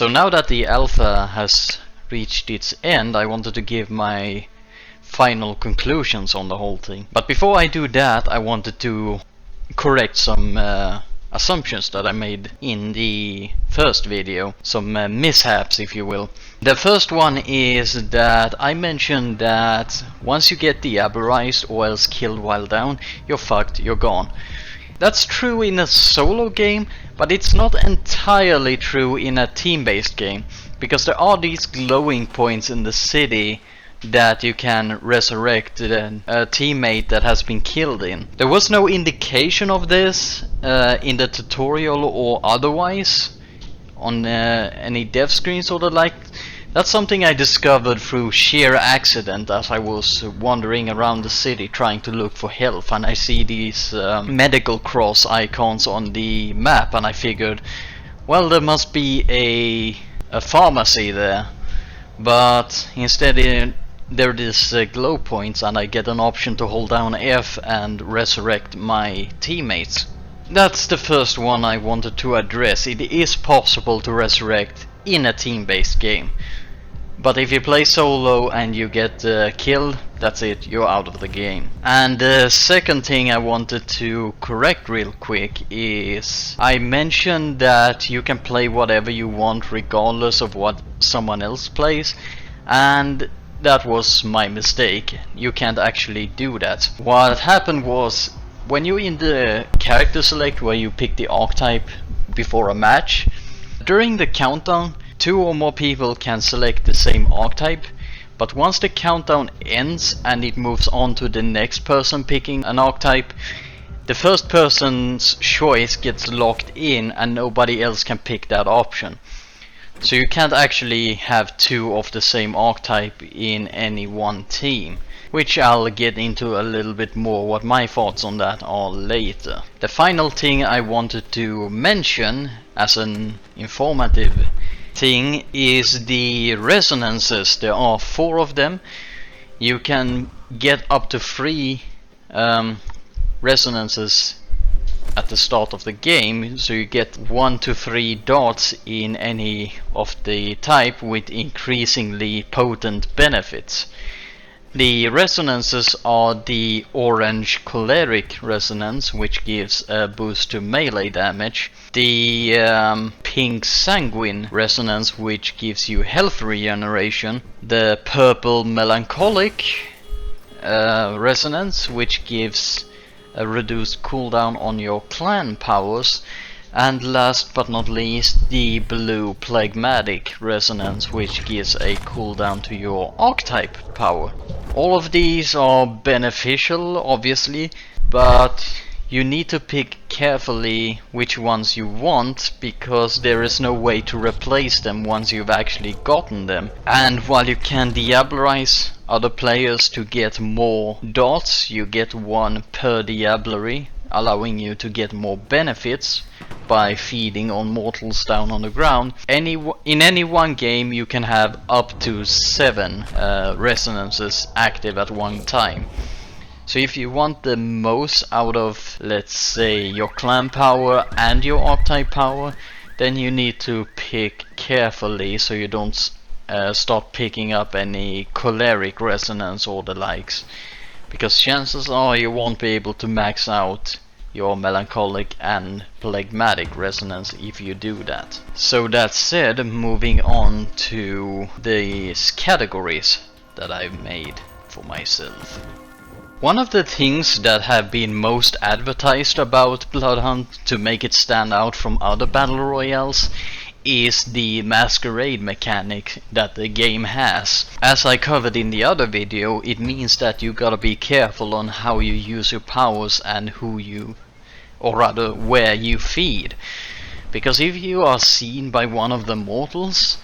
So now that the alpha has reached its end, I wanted to give my final conclusions on the whole thing. But before I do that, I wanted to correct some assumptions that I made in the first video, some mishaps if you will. The first one is that I mentioned that once you get deaberized or else killed while down, you're fucked, you're gone. That's true in a solo game, but it's not entirely true in a team-based game, because there are these glowing points in the city that you can resurrect a teammate that has been killed in. There was no indication of this in the tutorial or otherwise on any dev screens or the like. That's something I discovered through sheer accident as I was wandering around the city trying to look for health, and I see these medical cross icons on the map, and I figured, well, there must be a pharmacy there, but instead there is glow points, and I get an option to hold down F and resurrect my teammates. That's the first one I wanted to address. It is possible to resurrect in a team-based game, but if you play solo and you get killed, that's it, you're out of the game. And the second thing I wanted to correct real quick is I mentioned that you can play whatever you want regardless of what someone else plays, and that was my mistake. You can't actually do that. What happened was, when you're in the character select where you pick the archetype before a match, during the countdown 2 or more people can select the same archetype, but once the countdown ends and it moves on to the next person picking an archetype, the first person's choice gets locked in and nobody else can pick that option. So you can't actually have 2 of the same archetype in any one team, which I'll get into a little bit more what my thoughts on that are later. The final thing I wanted to mention as an informative thing is the resonances. There are 4 of them. You can get up to 3 resonances at the start of the game, so you get 1 to 3 dots in any of the type with increasingly potent benefits. The resonances are the orange choleric resonance, which gives a boost to melee damage, the pink sanguine resonance, which gives you health regeneration, the purple melancholic resonance, which gives a reduced cooldown on your clan powers, and last but not least the blue phlegmatic resonance, which gives a cooldown to your archetype power. All of these are beneficial, obviously, but you need to pick carefully which ones you want, because there is no way to replace them once you've actually gotten them. And while you can diablerize other players to get more dots, you get 1 per diablery, allowing you to get more benefits by feeding on mortals down on the ground. In any one game you can have up to 7 resonances active at one time. So if you want the most out of, let's say, your clan power and your archetype power, then you need to pick carefully so you don't start picking up any choleric resonance or the likes, because chances are you won't be able to max out your melancholic and phlegmatic resonance if you do that. So that said, moving on to these categories that I've made for myself. One of the things that have been most advertised about Bloodhunt to make it stand out from other battle royales is the Masquerade mechanic that the game has. As I covered in the other video, it means that you gotta be careful on how you use your powers and who you, or rather where you feed. Because if you are seen by one of the mortals,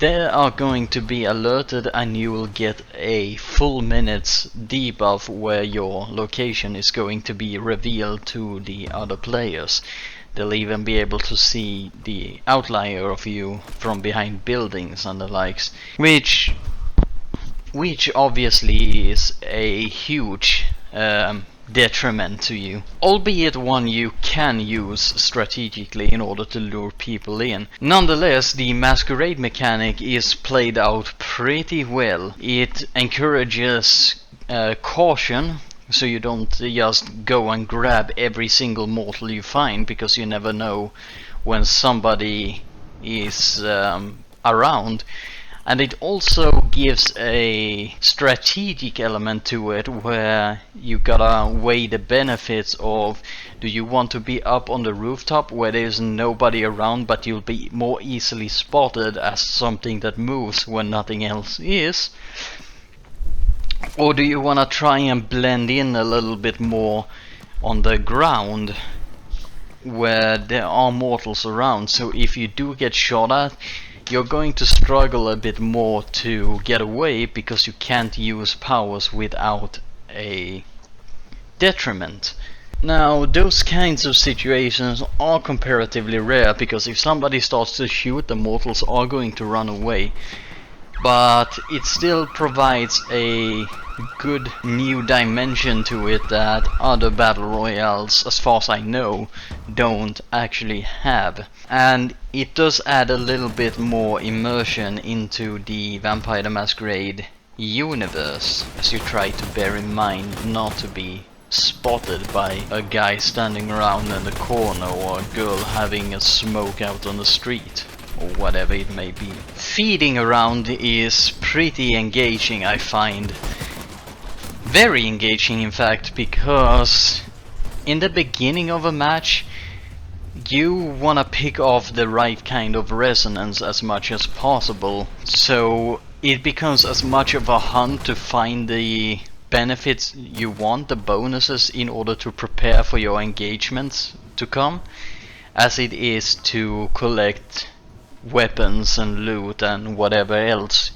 they are going to be alerted and you will get a full minute's debuff where your location is going to be revealed to the other players. They'll even be able to see the outlier of you from behind buildings and the likes, which obviously is a huge detriment to you, albeit one you can use strategically in order to lure people in. Nonetheless, the Masquerade mechanic is played out pretty well. It encourages caution, so you don't just go and grab every single mortal you find, because you never know when somebody is around. And it also gives a strategic element to it, where you gotta weigh the benefits of, do you want to be up on the rooftop where there's nobody around but you'll be more easily spotted as something that moves when nothing else is? Or do you wanna try and blend in a little bit more on the ground where there are mortals around, so if you do get shot at, you're going to struggle a bit more to get away, because you can't use powers without a detriment. Now, those kinds of situations are comparatively rare, because if somebody starts to shoot, the mortals are going to run away. But it still provides a good new dimension to it that other battle royales, as far as I know, don't actually have. And it does add a little bit more immersion into the Vampire the Masquerade universe, as you try to bear in mind not to be spotted by a guy standing around in the corner, or a girl having a smoke out on the street, or whatever it may be. Feeding around is pretty engaging, I find. Very engaging, in fact, because in the beginning of a match you wanna pick off the right kind of resonance as much as possible, so it becomes as much of a hunt to find the benefits you want, the bonuses, in order to prepare for your engagements to come, as it is to collect weapons and loot and whatever else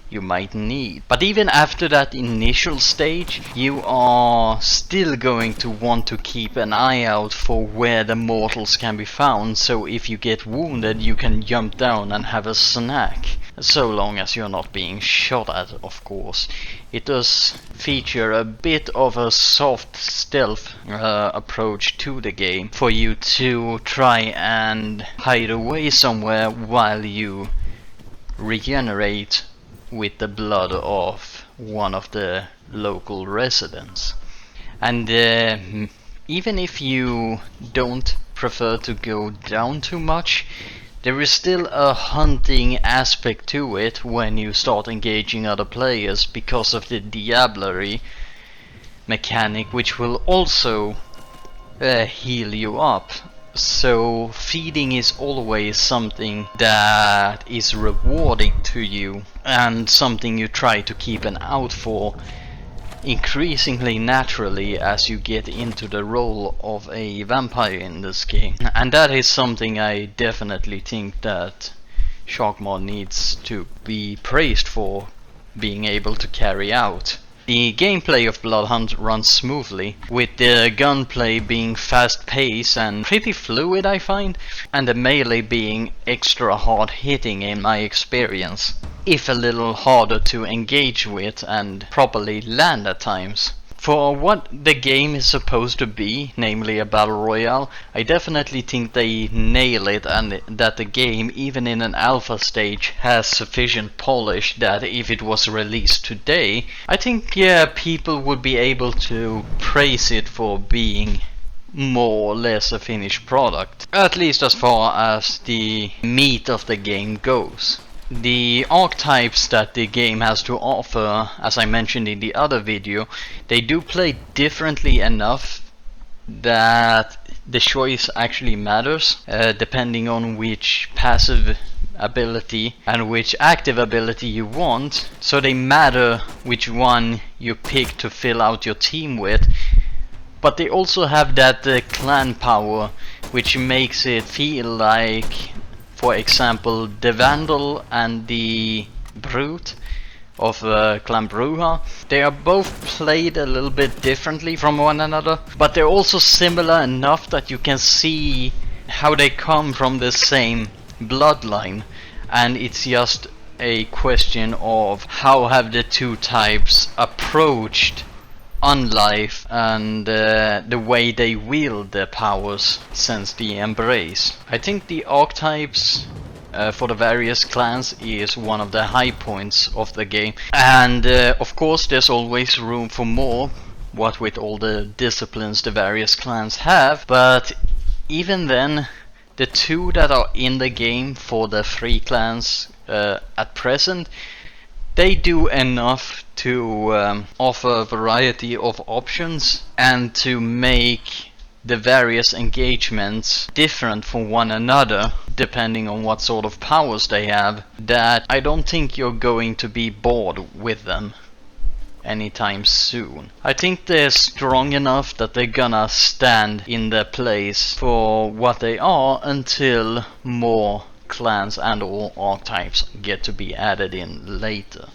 you might need. But even after that initial stage, you are still going to want to keep an eye out for where the mortals can be found, so if you get wounded you can jump down and have a snack, so long as you're not being shot at, of course. It does feature a bit of a soft stealth approach to the game, for you to try and hide away somewhere while you regenerate with the blood of one of the local residents. And even if you don't prefer to go down too much, there is still a hunting aspect to it when you start engaging other players, because of the diablerie mechanic, which will also heal you up. So feeding is always something that is rewarding to you, and something you try to keep an eye for increasingly naturally as you get into the role of a vampire in this game. And that is something I definitely think that Sharkmod needs to be praised for being able to carry out. The gameplay of Bloodhunt runs smoothly, with the gunplay being fast-paced and pretty fluid, I find, and the melee being extra hard-hitting in my experience, if a little harder to engage with and properly land at times. For what the game is supposed to be, namely a battle royale, I definitely think they nail it, and that the game, even in an alpha stage, has sufficient polish that if it was released today, I think people would be able to praise it for being more or less a finished product, at least as far as the meat of the game goes. The archetypes that the game has to offer, as I mentioned in the other video, they do play differently enough that the choice actually matters, depending on which passive ability and which active ability you want. So they matter which one you pick to fill out your team with, but they also have that clan power, which makes it feel like, for example, the Vandal and the Brute of Clan Bruja, they are both played a little bit differently from one another, but they're also similar enough that you can see how they come from the same bloodline, and it's just a question of how have the two types approached unlife and the way they wield their powers since the Embrace. I think the archetypes for the various clans is one of the high points of the game, and of course there's always room for more, what with all the disciplines the various clans have, but even then the two that are in the game for the three clans at present, they do enough to offer a variety of options and to make the various engagements different from one another depending on what sort of powers they have, that I don't think you're going to be bored with them anytime soon. I think they're strong enough that they're gonna stand in their place for what they are until more clans and or archetypes get to be added in later.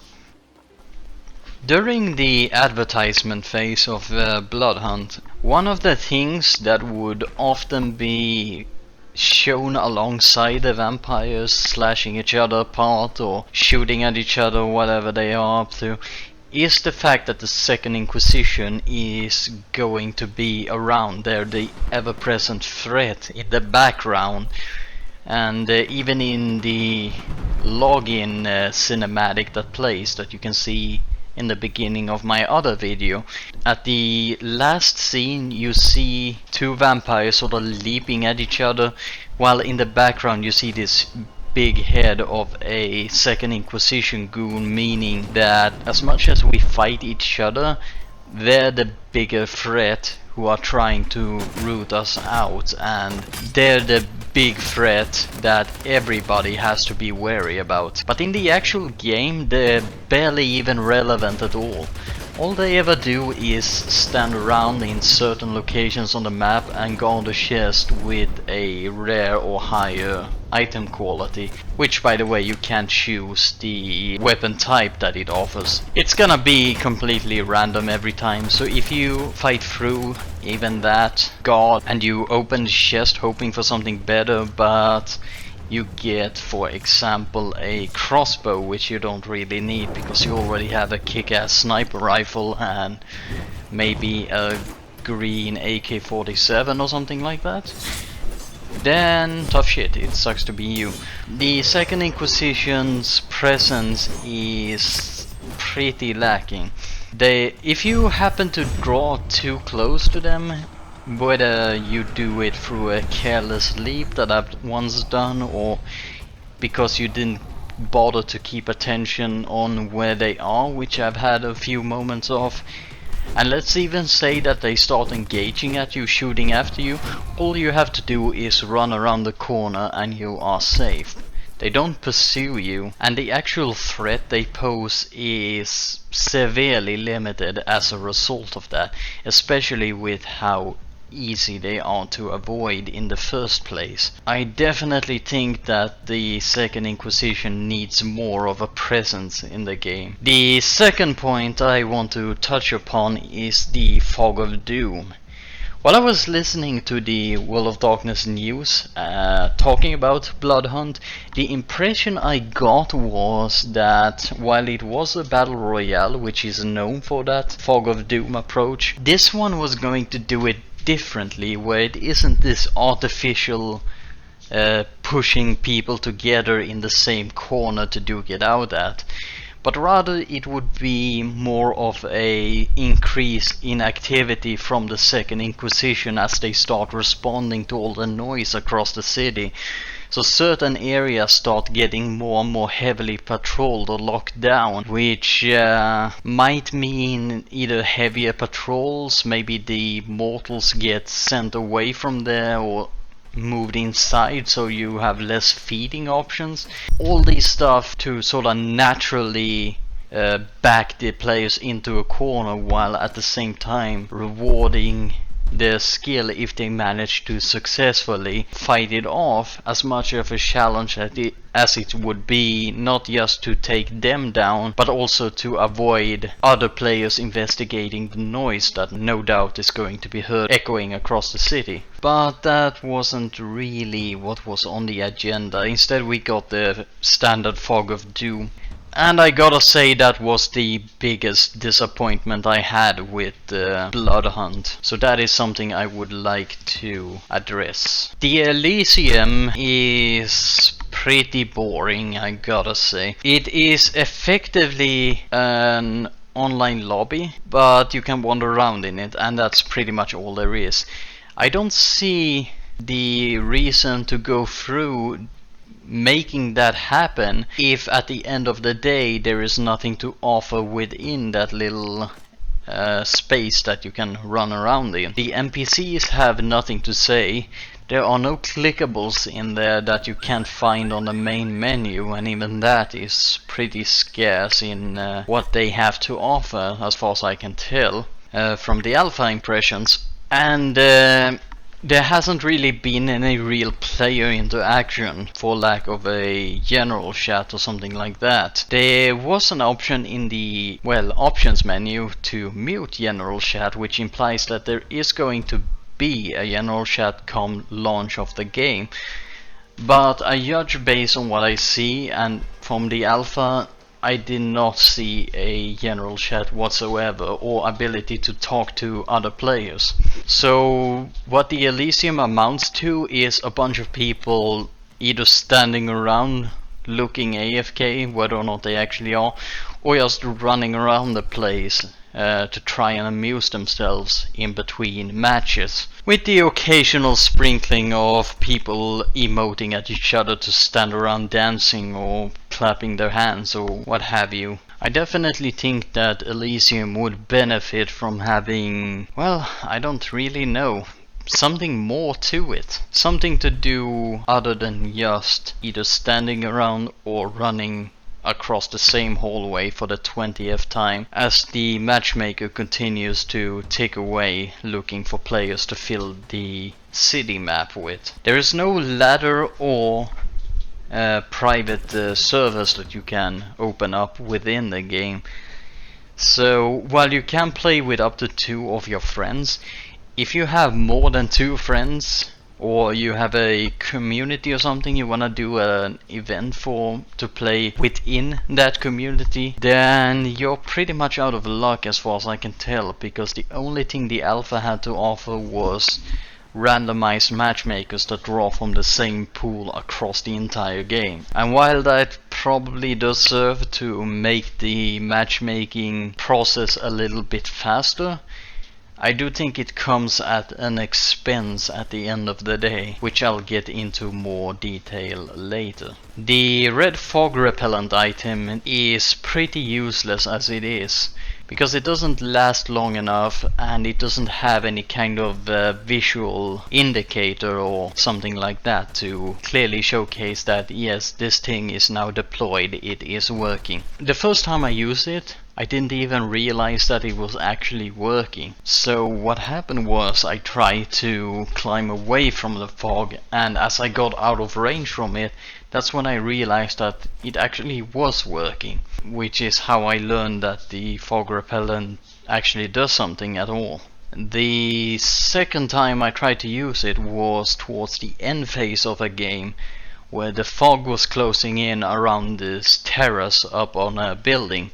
During the advertisement phase of Blood Hunt, one of the things that would often be shown alongside the vampires slashing each other apart or shooting at each other, whatever they are up to, is the fact that the Second Inquisition is going to be around. They're the ever-present threat in the background. And even in the login cinematic that plays, that you can see in the beginning of my other video, at the last scene you see two vampires sort of leaping at each other, while in the background you see this big head of a Second Inquisition goon, meaning that as much as we fight each other, they're the bigger threat who are trying to root us out, and they're the big threat that everybody has to be wary about. But in the actual game, they're barely even relevant at all. All they ever do is stand around in certain locations on the map and guard a chest with a rare or higher item quality, which by the way you can't choose the weapon type that it offers. It's gonna be completely random every time, so if you fight through even that guard and you open the chest hoping for something better, but you get, for example, a crossbow, which you don't really need because you already have a kick-ass sniper rifle and maybe a green AK-47 or something like that, then tough shit, it sucks to be you. The Second Inquisition's presence is pretty lacking. If you happen to draw too close to them, whether you do it through a careless leap that I've once done, or because you didn't bother to keep attention on where they are, which I've had a few moments of, and let's even say that they start engaging at you, shooting after you, all you have to do is run around the corner and you are safe. They don't pursue you, and the actual threat they pose is severely limited as a result of that, especially with how easy they are to avoid in the first place. I definitely think that the Second Inquisition needs more of a presence in the game. The second point I want to touch upon is the Fog of Doom. While I was listening to the World of Darkness news talking about Blood Hunt, the impression I got was that while it was a battle royale, which is known for that Fog of Doom approach, this one was going to do it differently, where it isn't this artificial pushing people together in the same corner to duke it out at, but rather it would be more of a increase in activity from the Second Inquisition as they start responding to all the noise across the city. So certain areas start getting more and more heavily patrolled or locked down, which might mean either heavier patrols, maybe the mortals get sent away from there or moved inside so you have less feeding options. All these stuff to sort of naturally back the players into a corner, while at the same time rewarding their skill if they manage to successfully fight it off, as much of a challenge as it would be, not just to take them down, but also to avoid other players investigating the noise that no doubt is going to be heard echoing across the city. But that wasn't really what was on the agenda. Instead we got the standard Fog of Doom. And I gotta say that was the biggest disappointment I had with Blood Hunt. So that is something I would like to address. The Elysium is pretty boring, I gotta say. It is effectively an online lobby, but you can wander around in it, and that's pretty much all there is. I don't see the reason to go through making that happen if at the end of the day there is nothing to offer within that little space that you can run around in. The NPCs have nothing to say. There are no clickables in there that you can't find on the main menu, and even that is pretty scarce in what they have to offer, as far as I can tell from the alpha impressions. And there hasn't really been any real player interaction, for lack of a general chat or something like that. There was an option in the, well, options menu to mute general chat, which implies that there is going to be a general chat come launch of the game. But I judge based on what I see, and from the alpha I did not see a general chat whatsoever or ability to talk to other players. So what the Elysium amounts to is a bunch of people either standing around looking AFK, whether or not they actually are, or just running around the place to try and amuse themselves in between matches, with the occasional sprinkling of people emoting at each other to stand around dancing or clapping their hands or what have you. I definitely think that Elysium would benefit from having, well, I don't really know, something more to it. Something to do other than just either standing around or running across the same hallway for the 20th time as the matchmaker continues to tick away looking for players to fill the city map with. There is no ladder or private servers that you can open up within the game. So while you can play with up to 2 of your friends, if you have more than 2 friends, or you have a community or something you wanna do an event for to play within that community, then you're pretty much out of luck as far as I can tell, because the only thing the alpha had to offer was randomized matchmakers that draw from the same pool across the entire game. And while that probably does serve to make the matchmaking process a little bit faster, I do think it comes at an expense at the end of the day, which I'll get into more detail later. The red fog repellent item is pretty useless as it is, because it doesn't last long enough and it doesn't have any kind of visual indicator or something like that to clearly showcase that yes, this thing is now deployed, it is working. The first time I used it, I didn't even realize that it was actually working. So what happened was I tried to climb away from the fog, and as I got out of range from it, that's when I realized that it actually was working, which is how I learned that the fog repellent actually does something at all. The second time I tried to use it was towards the end phase of a game, where the fog was closing in around this terrace up on a building.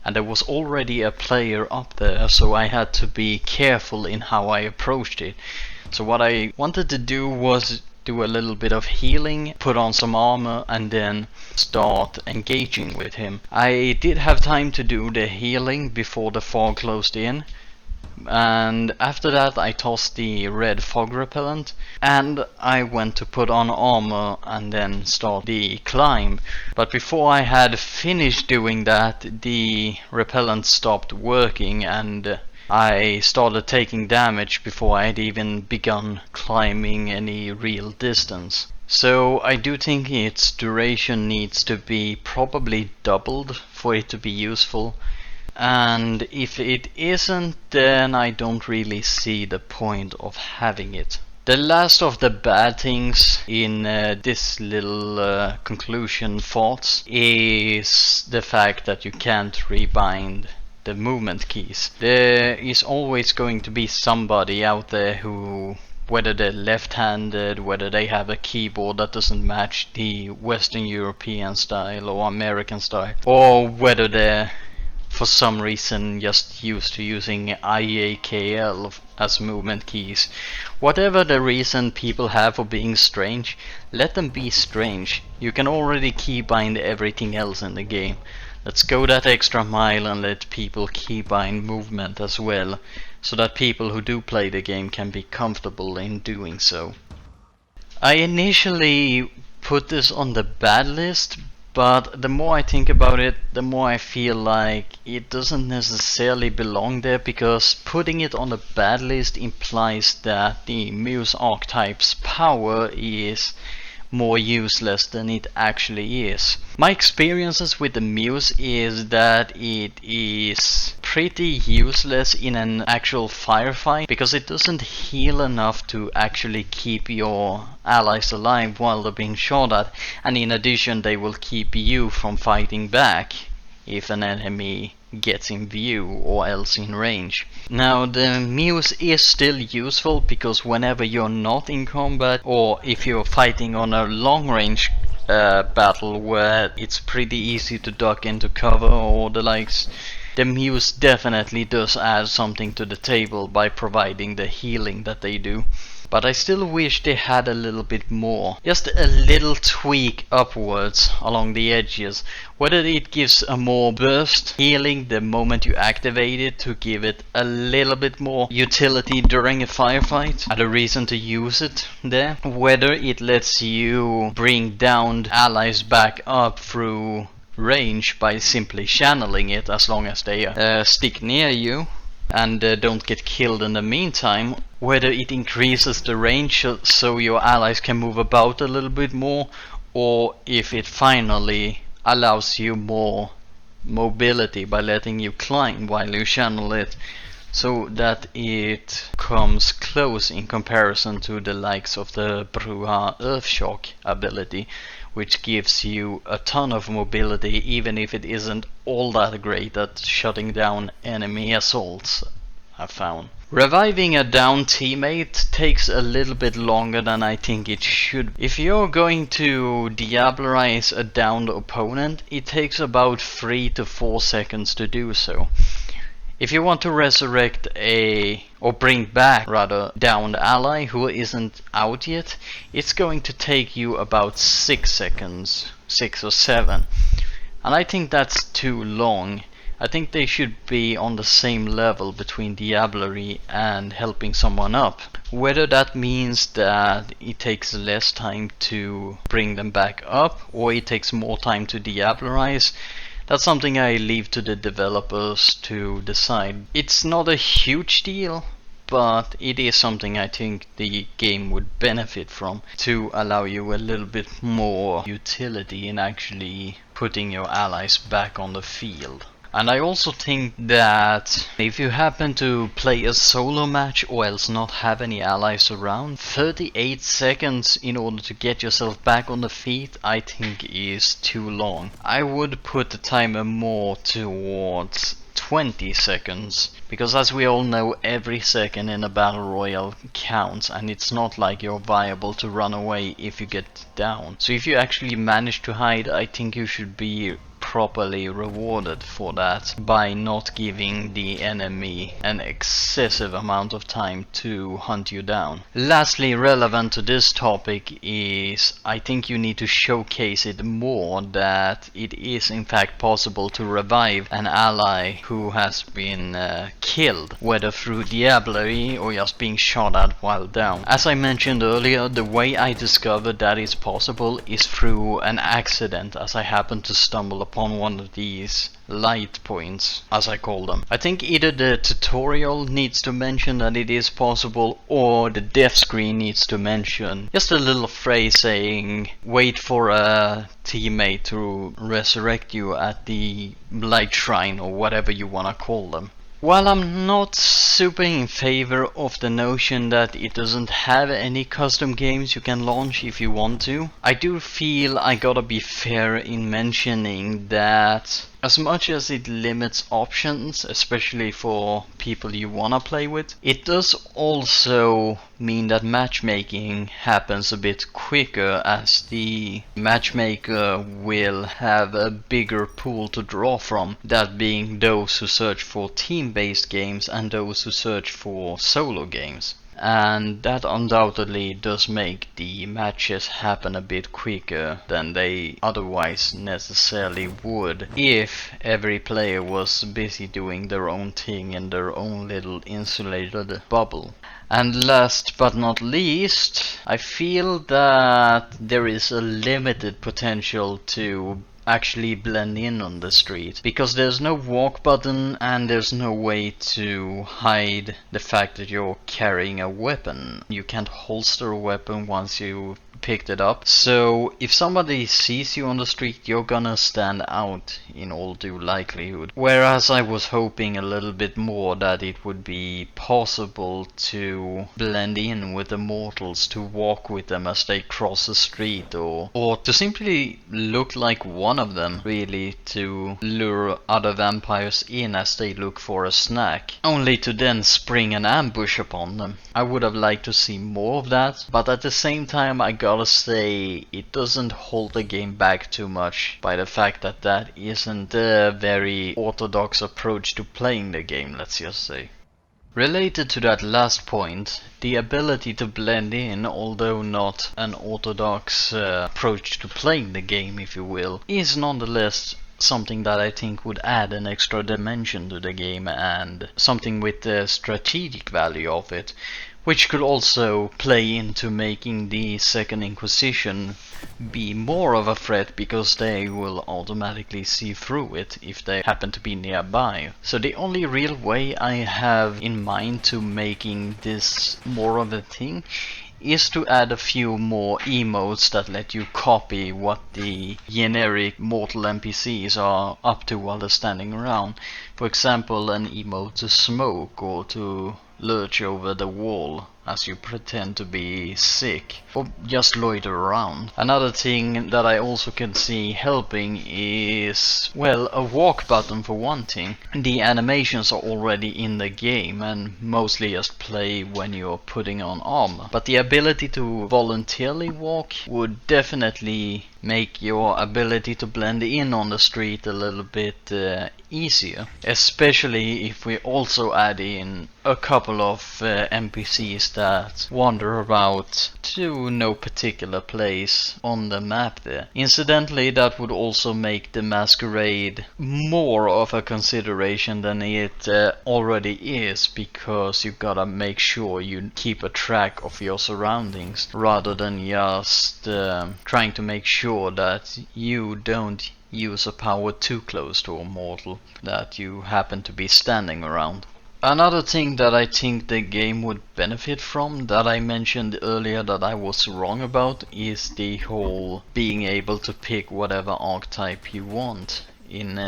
And there was already a player up there, so I had to be careful in how I approached it. So what I wanted to do was do a little bit of healing, put on some armor, and then start engaging with him. I did have time to do the healing before the fog closed in, and after that I tossed the red fog repellent and I went to put on armor and then start the climb. But before I had finished doing that, the repellent stopped working and I started taking damage before I had even begun climbing any real distance. So I do think its duration needs to be probably doubled for it to be useful. And if it isn't, then I don't really see the point of having it. The last of the bad things in this little conclusion thoughts is the fact that you can't rebind the movement keys. There is always going to be somebody out there who whether they're left-handed, whether they have a keyboard that doesn't match the Western European style or American style, or whether they're for some reason just used to using IAKL as movement keys. Whatever the reason people have for being strange, let them be strange. You can already keybind everything else in the game. Let's go that extra mile and let people keybind movement as well, so that people who do play the game can be comfortable in doing so. I initially put this on the bad list, but the more I think about it, the more I feel like it doesn't necessarily belong there, because putting it on the bad list implies that the Muse archetype's power is more useless than it actually is. My experiences with the Muse is that it is pretty useless in an actual firefight, because it doesn't heal enough to actually keep your allies alive while they're being shot at, and in addition they will keep you from fighting back if an enemy gets in view or else in range. Now the Muse is still useful, because whenever you're not in combat, or if you're fighting on a long range battle where it's pretty easy to duck into cover or the likes, the Muse definitely does add something to the table by providing the healing that they do. But I still wish they had a little bit more. Just a little tweak upwards along the edges. Whether it gives a more burst healing the moment you activate it to give it a little bit more utility during a firefight, and a reason to use it there. Whether it lets you bring downed allies back up through range by simply channeling it as long as they stick near you and don't get killed in the meantime. Whether it increases the range so your allies can move about a little bit more, or if it finally allows you more mobility by letting you climb while you channel it, so that it comes close in comparison to the likes of the Bruja Earthshock ability, which gives you a ton of mobility even if it isn't all that great at shutting down enemy assaults, I've found. Reviving a down teammate takes a little bit longer than I think it should. If you're going to diablerize a downed opponent, it takes about 3 to 4 seconds to do so. If you want to resurrect or bring back rather downed ally who isn't out yet, it's going to take you about 6 seconds, 6 or 7. And I think that's too long. I think they should be on the same level between diablerie and helping someone up. Whether that means that it takes less time to bring them back up, or it takes more time to diablerize, that's something I leave to the developers to decide. It's not a huge deal, but it is something I think the game would benefit from, to allow you a little bit more utility in actually putting your allies back on the field. And I also think that if you happen to play a solo match or else not have any allies around, 38 seconds in order to get yourself back on the feet I think is too long. I would put the timer more towards 20 seconds, because as we all know, every second in a battle royale counts, and it's not like you're viable to run away if you get down. So if you actually manage to hide, I think you should be properly rewarded for that by not giving the enemy an excessive amount of time to hunt you down. Lastly, relevant to this topic is I think you need to showcase it more, that it is in fact possible to revive an ally who has been killed, whether through diablerie or just being shot at while down. As I mentioned earlier, the way I discovered that is possible is through an accident, as I happened to stumble upon one of these light points, as I call them. I think either the tutorial needs to mention that it is possible, or the death screen needs to mention just a little phrase saying wait for a teammate to resurrect you at the light shrine, or whatever you want to call them. While I'm not super in favor of the notion that it doesn't have any custom games you can launch if you want to, I do feel I gotta be fair in mentioning that as much as it limits options, especially for people you wanna play with, it does also mean that matchmaking happens a bit quicker, as the matchmaker will have a bigger pool to draw from, that being those who search for team-based games and those who search for solo games. And that undoubtedly does make the matches happen a bit quicker than they otherwise necessarily would if every player was busy doing their own thing in their own little insulated bubble. And last but not least, I feel that there is a limited potential to actually blend in on the street, because there's no walk button and there's no way to hide the fact that you're carrying a weapon. You can't holster a weapon once you picked it up, so if somebody sees you on the street, you're gonna stand out in all due likelihood. Whereas I was hoping a little bit more that it would be possible to blend in with the mortals, to walk with them as they cross the street, or to simply look like one of them, really, to lure other vampires in as they look for a snack, only to then spring an ambush upon them. I would have liked to see more of that, but at the same time I gotta say it doesn't hold the game back too much by the fact that that isn't a very orthodox approach to playing the game, let's just say. Related to that last point, the ability to blend in, although not an orthodox approach to playing the game, if you will, is nonetheless something that I think would add an extra dimension to the game and something with the strategic value of it, which could also play into making the Second Inquisition be more of a threat, because they will automatically see through it if they happen to be nearby. So the only real way I have in mind to making this more of a thing is to add a few more emotes that let you copy what the generic mortal NPCs are up to while they're standing around. For example, an emote to smoke, or to lurch over the wall as you pretend to be sick, or just loiter around. Another thing that I also can see helping is, well, a walk button for one thing. The animations are already in the game and mostly just play when you're putting on armor, but the ability to voluntarily walk would definitely make your ability to blend in on the street a little bit easier, especially if we also add in a couple of NPCs that wander about to no particular place on the map there. Incidentally, that would also make the Masquerade more of a consideration than it already is, because you gotta make sure you keep a track of your surroundings rather than just trying to make sure that you don't use a power too close to a mortal that you happen to be standing around. Another thing that I think the game would benefit from, that I mentioned earlier that I was wrong about, is the whole being able to pick whatever archetype you want in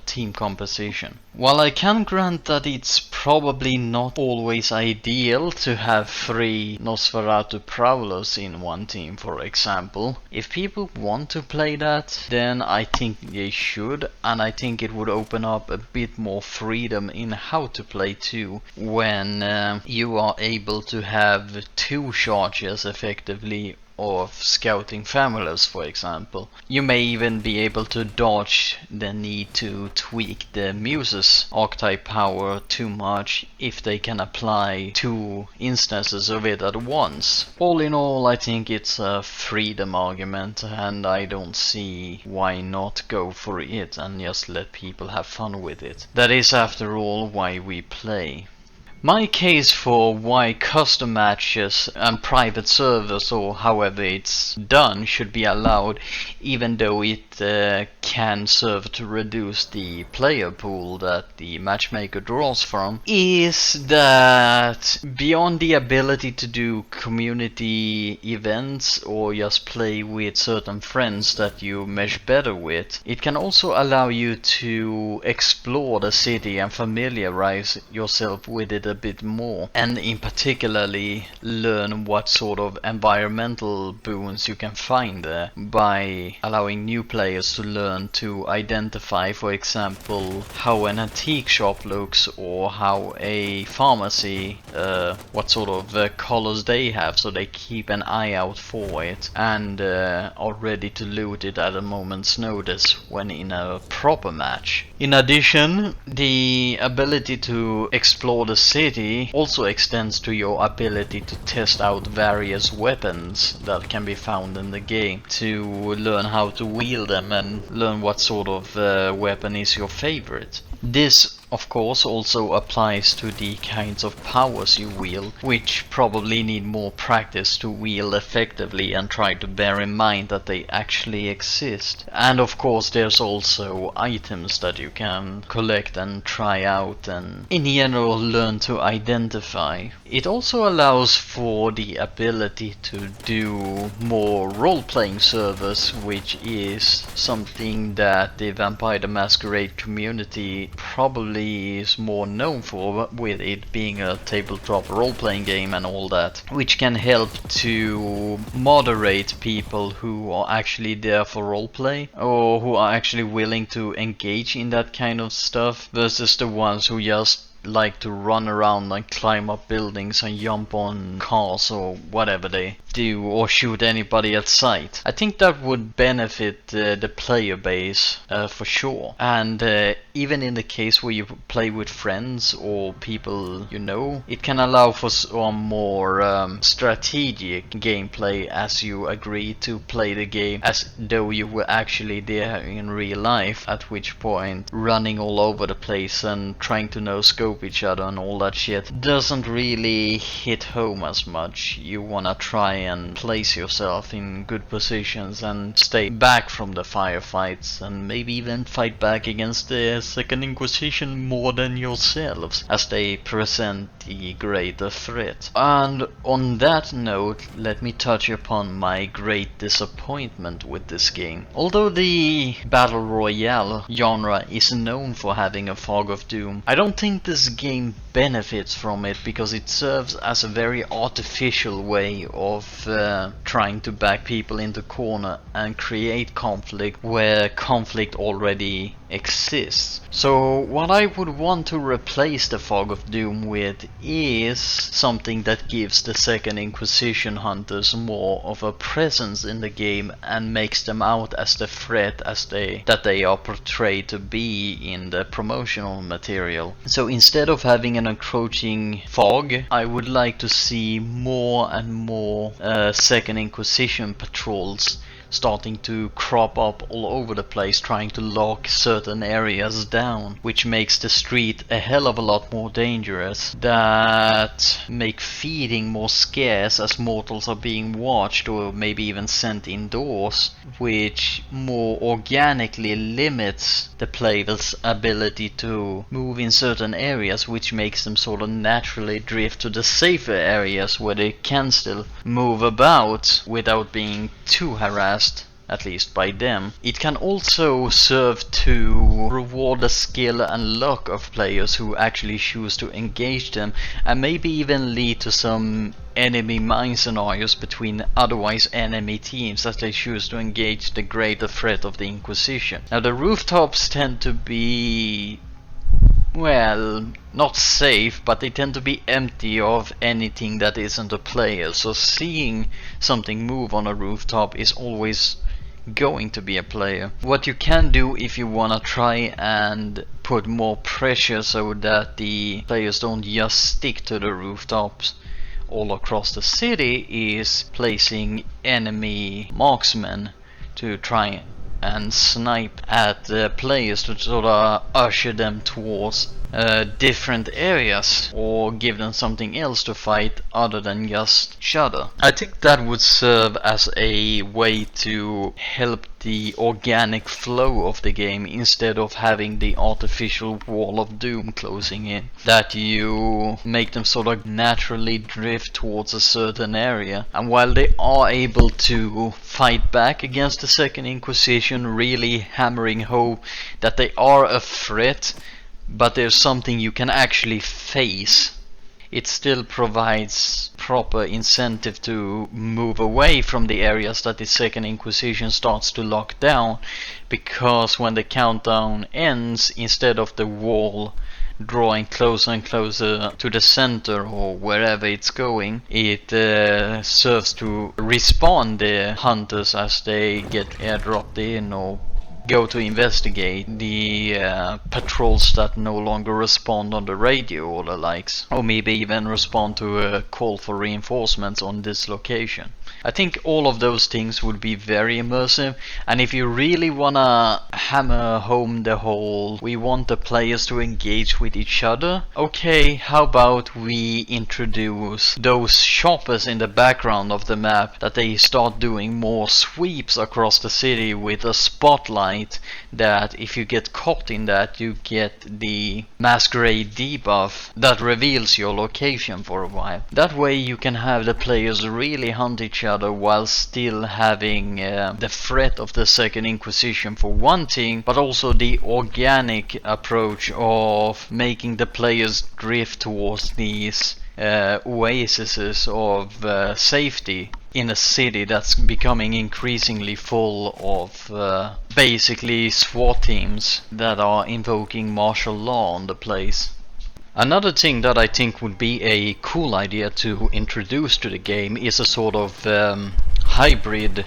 team composition. While I can grant that it's probably not always ideal to have 3 Nosferatu Prowlers in one team, for example, if people want to play that, then I think they should, and I think it would open up a bit more freedom in how to play too, when you are able to have 2 charges effectively of scouting familiars, for example. You may even be able to dodge the need to tweak the Muse's archetype power too much if they can apply 2 instances of it at once. All in all, I think it's a freedom argument, and I don't see why not go for it and just let people have fun with it. That is, after all, why we play. My case for why custom matches and private servers, or however it's done, should be allowed, even though it can serve to reduce the player pool that the matchmaker draws from, is that beyond the ability to do community events or just play with certain friends that you mesh better with, it can also allow you to explore the city and familiarize yourself with it a bit more, and in particularly learn what sort of environmental boons you can find there by allowing new players to learn to identify, for example, how an antique shop looks or how a pharmacy, what sort of colors they have, so they keep an eye out for it and are ready to loot it at a moment's notice when in a proper match. In addition, the ability to explore the city also extends to your ability to test out various weapons that can be found in the game, to learn how to wield them and learn what sort of weapon is your favorite. This of course also applies to the kinds of powers you wield, which probably need more practice to wield effectively and try to bear in mind that they actually exist. And of course there's also items that you can collect and try out and in general learn to identify. It also allows for the ability to do more role-playing servers, which is something that the Vampire the Masquerade community probably is more known for, with it being a tabletop role-playing game and all that, which can help to moderate people who are actually there for roleplay or who are actually willing to engage in that kind of stuff versus the ones who just like to run around and climb up buildings and jump on cars or whatever they do, or shoot anybody at sight. I think that would benefit the player base for sure. And even in the case where you play with friends or people you know, it can allow for some more strategic gameplay as you agree to play the game as though you were actually there in real life, at which point running all over the place and trying to no scope each other and all that shit doesn't really hit home as much. You wanna try and place yourself in good positions and stay back from the firefights and maybe even fight back against the Second Inquisition more than yourselves as they present the greater threat. And on that note, let me touch upon my great disappointment with this game. Although the Battle Royale genre is known for having a fog of doom, I don't think this game benefits from it because it serves as a very artificial way of trying to back people into corner and create conflict where conflict already exists. So what I would want to replace the fog of doom with is something that gives the Second Inquisition hunters more of a presence in the game and makes them out as the threat that they are portrayed to be in the promotional material. So instead of having an encroaching fog, I would like to see more and more Second Inquisition patrols starting to crop up all over the place, trying to lock certain areas down, which makes the street a hell of a lot more dangerous, that make feeding more scarce as mortals are being watched or maybe even sent indoors, which more organically limits the player's ability to move in certain areas, which makes them sort of naturally drift to the safer areas where they can still move about without being too harassed, at least by them. It can also serve to reward the skill and luck of players who actually choose to engage them, and maybe even lead to some enemy mine scenarios between otherwise enemy teams as they choose to engage the greater threat of the Inquisition. Now the rooftops tend to be, well, not safe, but they tend to be empty of anything that isn't a player, so seeing something move on a rooftop is always going to be a player. What you can do if you wanna try and put more pressure so that the players don't just stick to the rooftops all across the city is placing enemy marksmen to try and snipe at the players to sort of usher them towards different areas or give them something else to fight other than just shudder. I think that would serve as a way to help the organic flow of the game instead of having the artificial wall of doom closing in, that you make them sort of naturally drift towards a certain area, and while they are able to fight back against the Second Inquisition, really hammering home that they are a threat, but there's something you can actually face it still provides proper incentive to move away from the areas that the Second Inquisition starts to lock down, because when the countdown ends, instead of the wall drawing closer and closer to the center or wherever it's going, it serves to respawn the hunters as they get airdropped in or go to investigate the patrols that no longer respond on the radio or the likes, or maybe even respond to a call for reinforcements on this location. I think all of those things would be very immersive, and if you really wanna hammer home the whole we want the players to engage with each other, okay, how about we introduce those shoppers in the background of the map, that they start doing more sweeps across the city with a spotlight, that if you get caught in that, you get the Masquerade debuff that reveals your location for a while. That way you can have the players really hunt each other while still having the threat of the Second Inquisition for one thing, but also the organic approach of making the players drift towards these oases of safety in a city that's becoming increasingly full of basically SWAT teams that are invoking martial law on the place. Another thing that I think would be a cool idea to introduce to the game is a sort of hybrid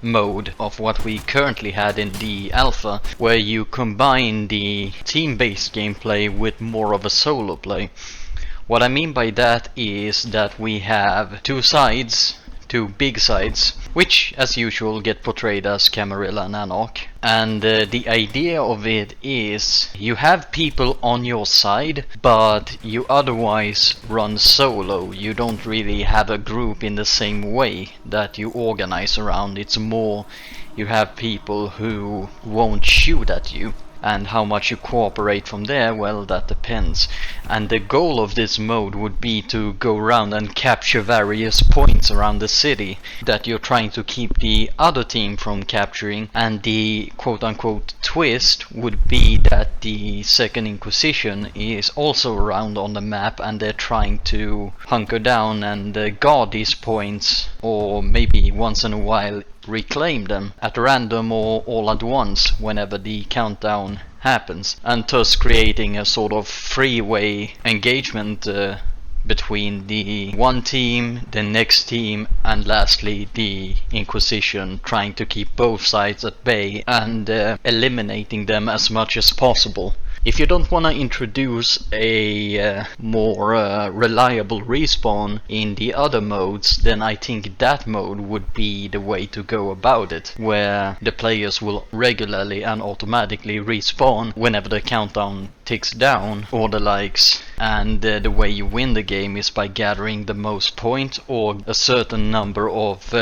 mode of what we currently had in the alpha, where you combine the team-based gameplay with more of a solo play. What I mean by that is that we have two sides, two big sides, which as usual get portrayed as Camarilla and Anarch. And the idea of it is you have people on your side, but you otherwise run solo. You don't really have a group in the same way that you organize around. It's more you have people who won't shoot at you. And how much you cooperate from there, well, that depends. And the goal of this mode would be to go around and capture various points around the city that you're trying to keep the other team from capturing. And the quote-unquote twist would be that the Second Inquisition is also around on the map, and they're trying to hunker down and guard these points, or maybe once in a while reclaim them at random or all at once whenever the countdown happens, and thus creating a sort of freeway engagement between the one team, the next team, and lastly the Inquisition, trying to keep both sides at bay and eliminating them as much as possible. If you don't want to introduce a more reliable respawn in the other modes, then I think that mode would be the way to go about it, where the players will regularly and automatically respawn whenever the countdown ticks down or the likes, and the way you win the game is by gathering the most points or a certain number of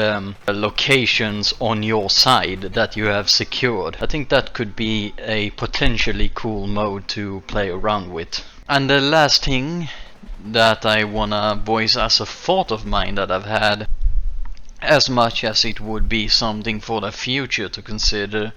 locations on your side that you have secured. I think that could be a potentially cool mode to play around with. And the last thing that I wanna voice as a thought of mine that I've had, as much as it would be something for the future to consider,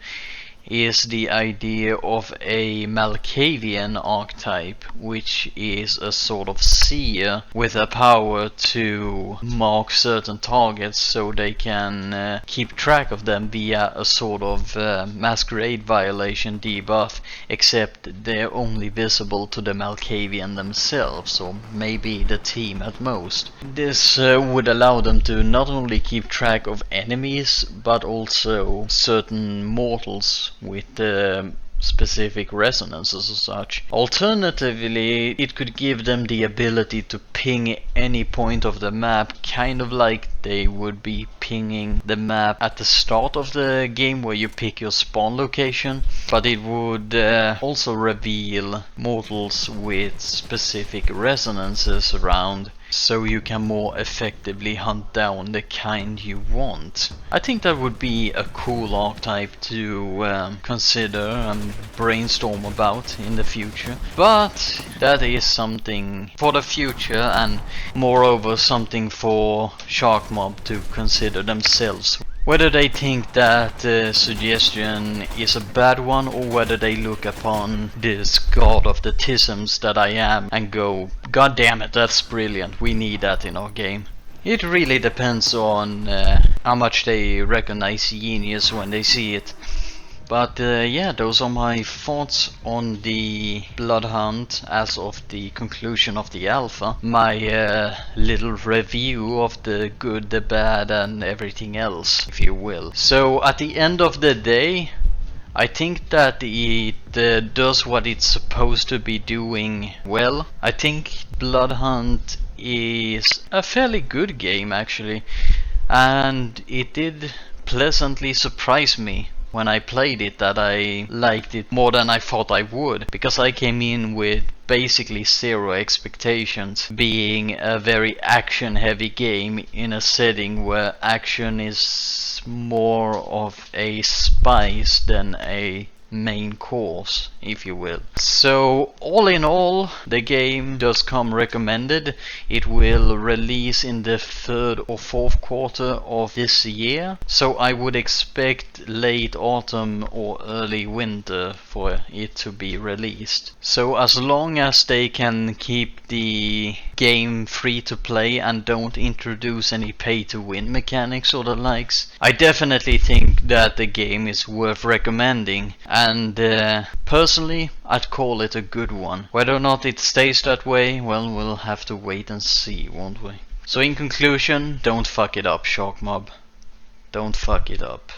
is the idea of a Malkavian archetype, which is a sort of seer with a power to mark certain targets so they can keep track of them via a sort of Masquerade violation debuff, except they're only visible to the Malkavian themselves, or maybe the team at most. This would allow them to not only keep track of enemies, but also certain mortals with specific resonances and such. Alternatively, it could give them the ability to ping any point of the map, kind of like they would be pinging the map at the start of the game where you pick your spawn location, but it would also reveal mortals with specific resonances around, so you can more effectively hunt down the kind you want. I think that would be a cool archetype to consider and brainstorm about in the future. But that is something for the future, and moreover something for Shark Mob to consider themselves. Whether they think that suggestion is a bad one, or whether they look upon this god of the tisms that I am and go, God damn it, that's brilliant, we need that in our game. It really depends on how much they recognize genius when they see it. But yeah, those are my thoughts on the Blood Hunt as of the conclusion of the alpha. My little review of the good, the bad and everything else, if you will. So at the end of the day, I think that it does what it's supposed to be doing well. I think Blood Hunt is a fairly good game actually, and it did pleasantly surprise me when I played it that I liked it more than I thought I would, because I came in with basically zero expectations, being a very action heavy game in a setting where action is more of a spice than a main course, if you will. So all in all, the game does come recommended. It will release in the 3rd or 4th quarter of this year, so I would expect late autumn or early winter for it to be released. So as long as they can keep the game free to play and don't introduce any pay to win mechanics or the likes, I definitely think that the game is worth recommending. And personally, I'd call it a good one. Whether or not it stays that way, well, we'll have to wait and see, won't we? So in conclusion, don't fuck it up, Shark Mob. Don't fuck it up.